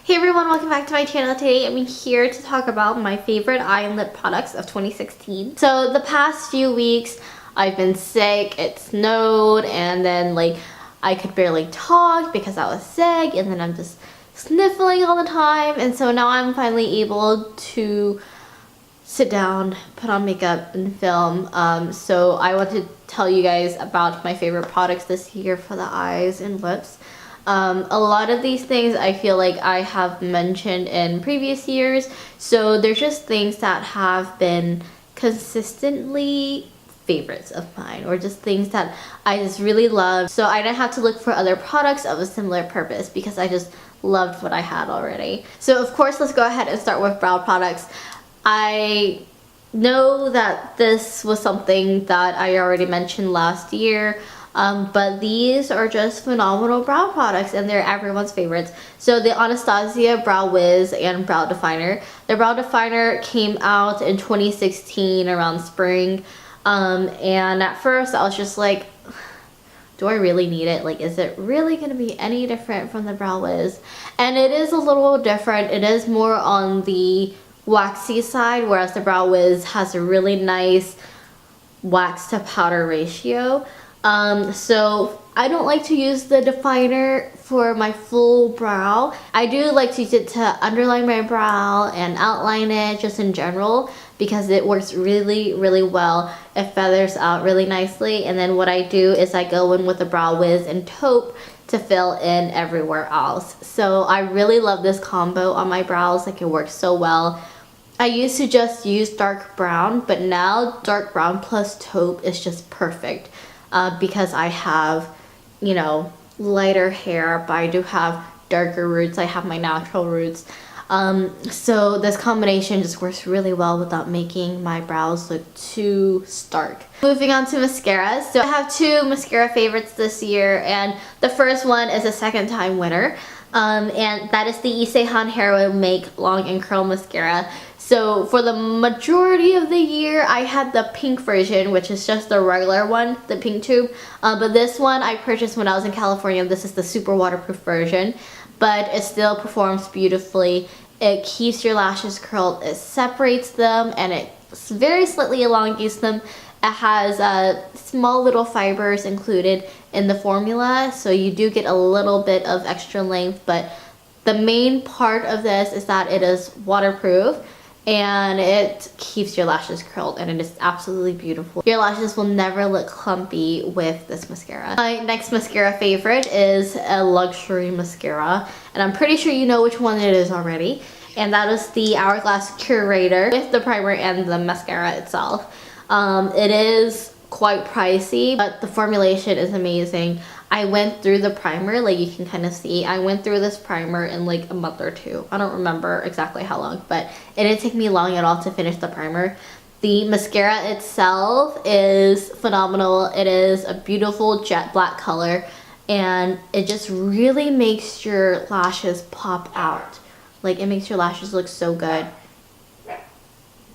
Hey everyone, welcome back to my channel. Today I'm here to talk about my favorite eye and lip products of 2016. So the past few weeks I've been sick, it snowed, and then I could barely talk because I was sick, and then I'm just sniffling all the time, and so now I'm finally able to sit down, put on makeup, and film. So I want to tell you guys about my favorite products this year for the eyes and lips. A lot of these things I feel like I have mentioned in previous years, so they're just things that have been consistently favorites of mine, or just things that I just really love, so I didn't have to look for other products of a similar purpose because I just loved what I had already. So of course, let's go ahead and start with brow products. I know that this was something that I already mentioned last year, but these are just phenomenal brow products and they're everyone's favorites. So the Anastasia Brow Wiz and Brow Definer. The Brow Definer came out in 2016 around spring, and at first I was just like, do I really need it? Like, is it really going to be any different from the Brow Wiz? And it is a little different. It is more on the waxy side, whereas the Brow Wiz has a really nice wax to powder ratio. So I don't like to use the definer for my full brow. I do like to use it to underline my brow and outline it just in general because it works really well. It feathers out really nicely, and then what I do is I go in with the Brow Wiz and taupe to fill in everywhere else. So I really love this combo on my brows. Like, it works so well. I used to just use dark brown, but now dark brown plus taupe is just perfect. Because I have, you know, lighter hair, but I do have darker roots. I have my natural roots. So this combination just works really well without making my brows look too stark. Moving on to mascaras. So I have two mascara favorites this year, and the first one is a second time winner. And that is the Isehan Heroine Make Long and Curl Mascara. So for the majority of the year, I had the pink version, which is just the regular one, the pink tube. But this one I purchased when I was in California. This is the super waterproof version, but it still performs beautifully. It keeps your lashes curled, it separates them, and it very slightly elongates them. It has small little fibers included in the formula, so you do get a little bit of extra length, but the main part of this is that it is waterproof and it keeps your lashes curled, and it is absolutely beautiful. Your lashes will never look clumpy with this mascara. My next mascara favorite is a luxury mascara, and I'm pretty sure you know which one it is already, and that is the Hourglass Curator with the primer and the mascara itself. It is quite pricey, but the formulation is amazing. I went through the primer, like you can kind of see, I went through this primer in like a month or two. I don't remember exactly how long, but it didn't take me long at all to finish the primer. The mascara itself is phenomenal. It is a beautiful jet black color, and it just really makes your lashes pop out. Like, it makes your lashes look so good.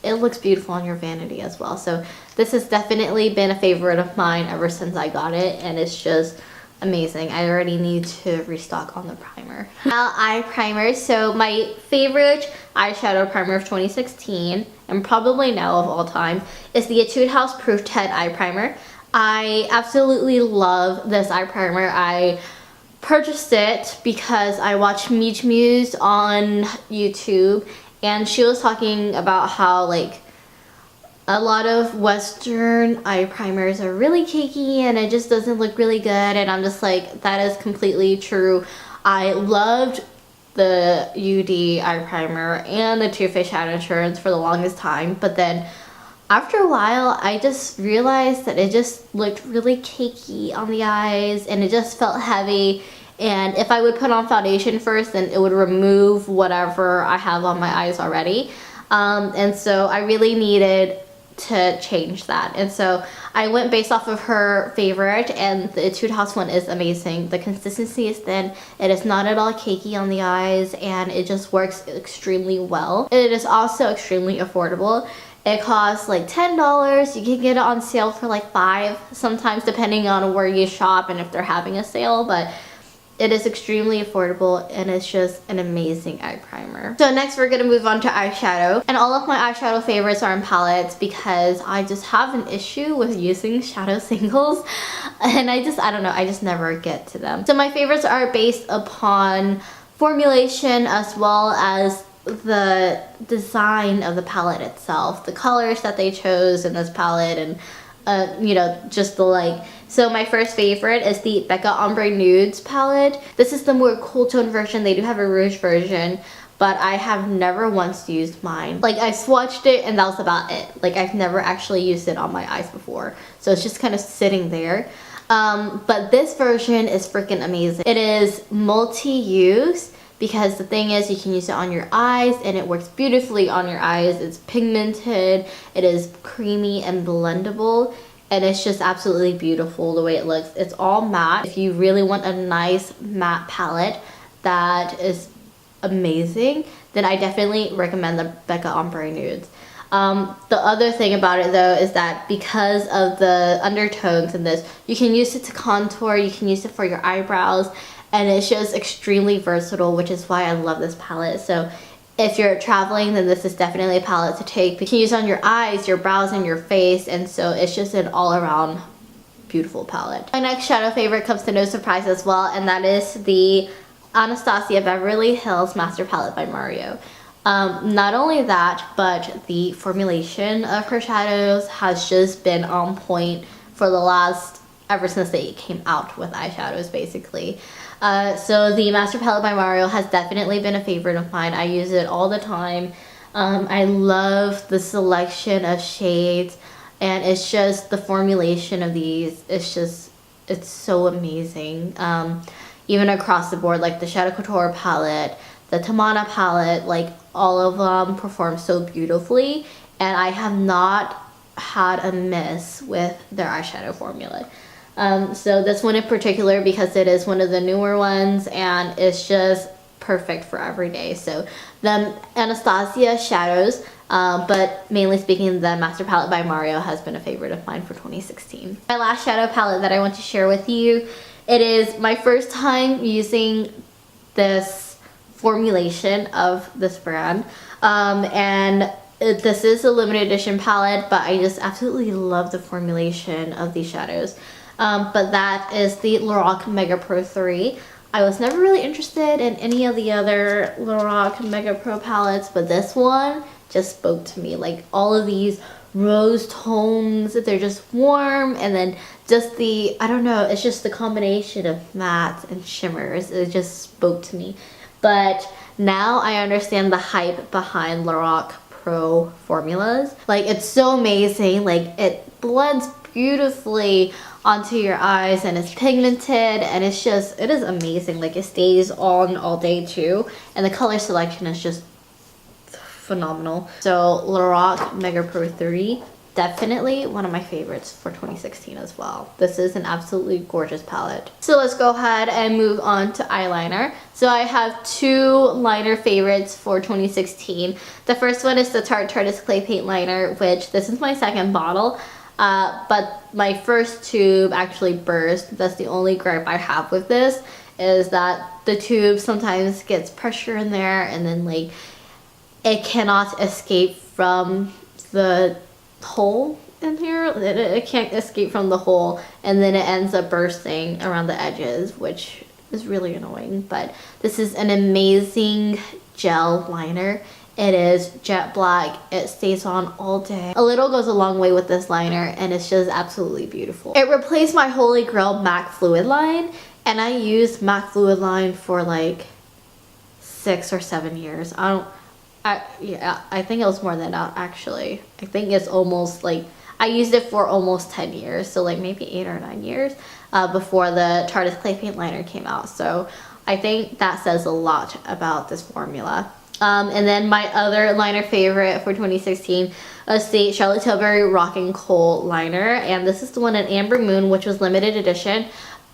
It looks beautiful on your vanity as well. So this has definitely been a favorite of mine ever since I got it, and it's just amazing. I already need to restock on the primer. Now, eye primer. So my favorite eyeshadow primer of 2016, and probably now of all time, is the Etude House Proof 10 eye primer. I absolutely love this eye primer. I purchased it because I watched Meech Muse on YouTube, and she was talking about how like a lot of Western eye primers are really cakey and it just doesn't look really good, and I'm just like, that is completely true. I loved the UD eye primer and the Too Faced Shadow Insurance for the longest time, but then after a while I just realized that it just looked really cakey on the eyes and it just felt heavy, and if I would put on foundation first, then it would remove whatever I have on my eyes already. And so I really needed to change that, and so I went based off of her favorite, and the Etude House one is amazing. The consistency is thin, it is not at all cakey on the eyes, and it just works extremely well. It is also extremely affordable. It costs like $10. You can get it on sale for like $5 sometimes, depending on where you shop and if they're having a sale, but It is extremely affordable and it's just an amazing eye primer. So next we're gonna move on to eyeshadow. And all of my eyeshadow favorites are in palettes because I just have an issue with using shadow singles. And I don't know, I just never get to them. So my favorites are based upon formulation as well as the design of the palette itself. The colors that they chose in this palette and you know, just the like. So my first favorite is the BECCA Ombre Nudes palette. This is the more cool tone version. They do have a rouge version, but I have never once used mine. Like I swatched it and that was about it. Like I've never actually used it on my eyes before. So it's just kind of sitting there. But this version is freaking amazing. It is multi-use because the thing is you can use it on your eyes and it works beautifully on your eyes. It's pigmented, it is creamy and blendable, and it's just absolutely beautiful the way it looks. It's all matte. If you really want a nice matte palette that is amazing, then I definitely recommend the BECCA Ombre Nudes. The other thing about it though is that because of the undertones in this, you can use it to contour, you can use it for your eyebrows, and it's just extremely versatile, which is why I love this palette. So if you're traveling, then this is definitely a palette to take. You can use it on your eyes, your brows, and your face, and so it's just an all-around beautiful palette. My next shadow favorite comes to no surprise as well, and that is the Anastasia Beverly Hills Master Palette by Mario. Not only that, but the formulation of her shadows has just been on point for the last, ever since they came out with eyeshadows basically. So the Master Palette by Mario has definitely been a favorite of mine. I use it all the time. I love the selection of shades, and it's just the formulation of these, it's so amazing. Even across the board, like the Shadow Couture palette, the Tamana palette, like all of them perform so beautifully, and I have not had a miss with their eyeshadow formula. So this one in particular, because it is one of the newer ones and it's just perfect for every day. So the Anastasia shadows, but mainly speaking, the Master Palette by Mario has been a favorite of mine for 2016. My last shadow palette that I want to share with you, it is my first time using this formulation of this brand, and this is a limited edition palette, but I just absolutely love the formulation of these shadows. But that is the Lorac Mega Pro 3. I was never really interested in any of the other Lorac Mega Pro palettes, but this one just spoke to me. Like all of these rose tones, they're just warm, and then just the, I don't know, it's just the combination of mattes and shimmers. It just spoke to me. But now I understand the hype behind Lorac Pro formulas. Like it's so amazing, like it blends beautifully onto your eyes and it's pigmented, and it is amazing. Like it stays on all day too, and the color selection is just phenomenal. So Lorac Mega Pro 3, definitely one of my favorites for 2016 as well. This is an absolutely gorgeous palette. So let's go ahead and move on to eyeliner. So I have two liner favorites for 2016. The first one is the Tarte Tarteist Clay Paint Liner, which this is my second bottle. But my first tube actually burst. That's the only gripe I have with this, is that the tube sometimes gets pressure in there and then like it cannot escape from the hole in here. It can't escape from the hole, and then it ends up bursting around the edges, which is really annoying. But this is an amazing gel liner. It is jet black. It stays on all day. A little goes a long way with this liner, and it's just absolutely beautiful. It replaced my Holy Grail MAC Fluid line, and I used MAC Fluid line for like 6 or 7 years. Yeah, I think it was more than that actually. I think it's almost like, I used it for almost 10 years, so like maybe 8 or 9 years before the Tarteist Clay Paint Liner came out. So I think that says a lot about this formula. And then my other liner favorite for 2016 was the Charlotte Tilbury Rockin' Kohl liner, and this is the one in Amber Moon, which was limited edition.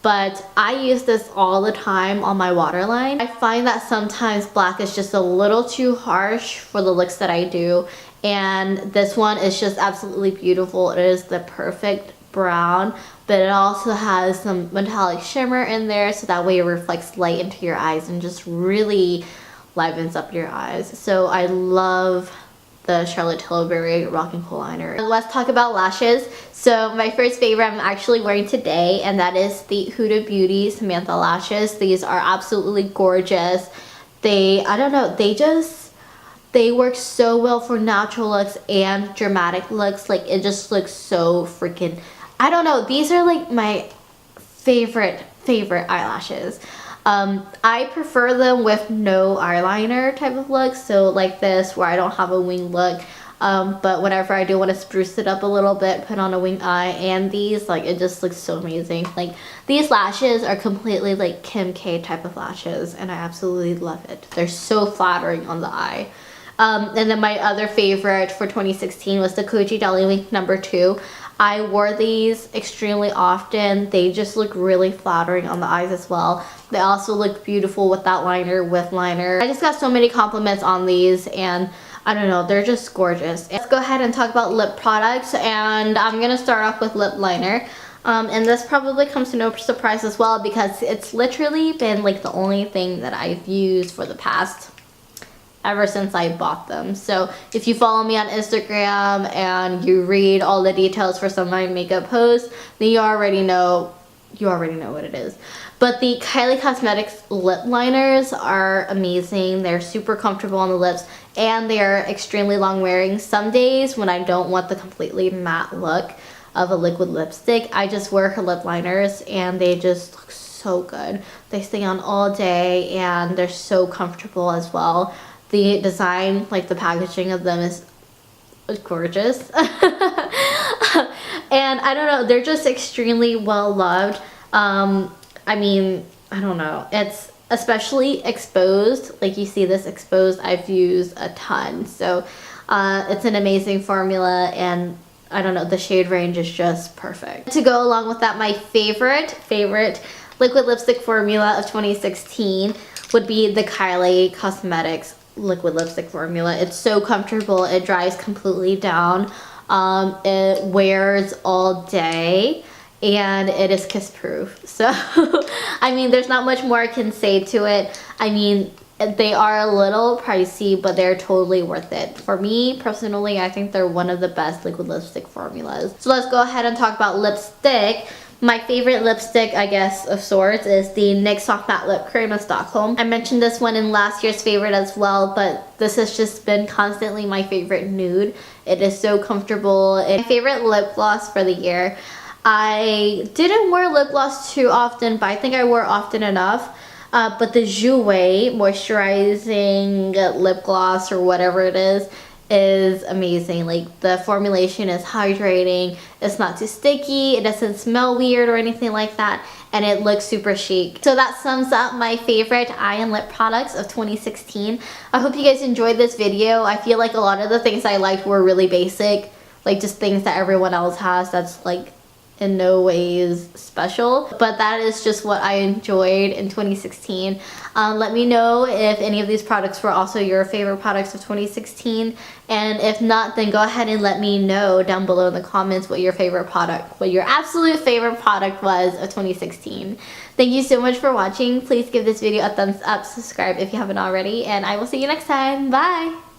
But I use this all the time on my waterline. I find that sometimes black is just a little too harsh for the looks that I do, and this one is just absolutely beautiful. It is the perfect brown, but it also has some metallic shimmer in there, so that way it reflects light into your eyes and just really livens up your eyes. So I love the Charlotte Tilbury Rockin' Kohl liner. Let's talk about lashes. So my first favorite I'm actually wearing today, and that is the Huda Beauty Samantha lashes. These are absolutely gorgeous. I don't know, they work so well for natural looks and dramatic looks. Like, it just looks so freaking, I don't know, these are like my favorite eyelashes. I prefer them with no eyeliner type of look, so like this where I don't have a wing look, but whenever I do want to spruce it up a little bit, put on a wing eye, and these, like, it just looks so amazing. Like, these lashes are completely like Kim K type of lashes, and I absolutely love it. They're so flattering on the eye. And then my other favorite for 2016 was the Koji Dollywink number 2. I wore these extremely often. They just look really flattering on the eyes as well. They also look beautiful without liner, with liner. I just got so many compliments on these, and I don't know, they're just gorgeous. Let's go ahead and talk about lip products, and I'm gonna start off with lip liner. And this probably comes to no surprise as well, because it's literally been like the only thing that I've used for the past ever since I bought them. So if you follow me on Instagram and you read all the details for some of my makeup posts, then you already know what it is. But the Kylie Cosmetics lip liners are amazing. They're super comfortable on the lips, and they are extremely long wearing. Some days when I don't want the completely matte look of a liquid lipstick, I just wear her lip liners, and they just look so good. They stay on all day, and they're so comfortable as well. The design, like the packaging of them, is gorgeous. And I don't know, they're just extremely well loved. I mean, I don't know, it's especially exposed. Like, you see this exposed, I've used a ton. So it's an amazing formula, and I don't know, the shade range is just perfect. To go along with that, my favorite liquid lipstick formula of 2016 would be the Kylie Cosmetics liquid lipstick formula. It's so comfortable. It dries completely down. It wears all day, and it is kiss proof. So I mean, there's not much more I can say to it. I mean, they are a little pricey, but they're totally worth it. For me personally, I think they're one of the best liquid lipstick formulas. So let's go ahead and talk about lipstick. My favorite lipstick, I guess, of sorts, is the NYX Soft Matte Lip Cream in Stockholm. I mentioned this one in last year's favorite as well, but this has just been constantly my favorite nude. It is so comfortable. It's my favorite lip gloss for the year. I didn't wear lip gloss too often, but I think I wore often enough. But the Jouer Moisturizing Lip Gloss, or whatever it is amazing. Like, the formulation is hydrating, it's not too sticky, it doesn't smell weird or anything like that, and it looks super chic. So that sums up my favorite eye and lip products of 2016. I hope you guys enjoyed this video. I feel like a lot of the things I liked were really basic, like just things that everyone else has that's like in no ways special, but that is just what I enjoyed in 2016. Let me know if any of these products were also your favorite products of 2016, and if not, then go ahead and let me know down below in the comments what your absolute favorite product was of 2016. Thank you so much for watching. Please give this video a thumbs up, subscribe if you haven't already, and I will see you next time. Bye!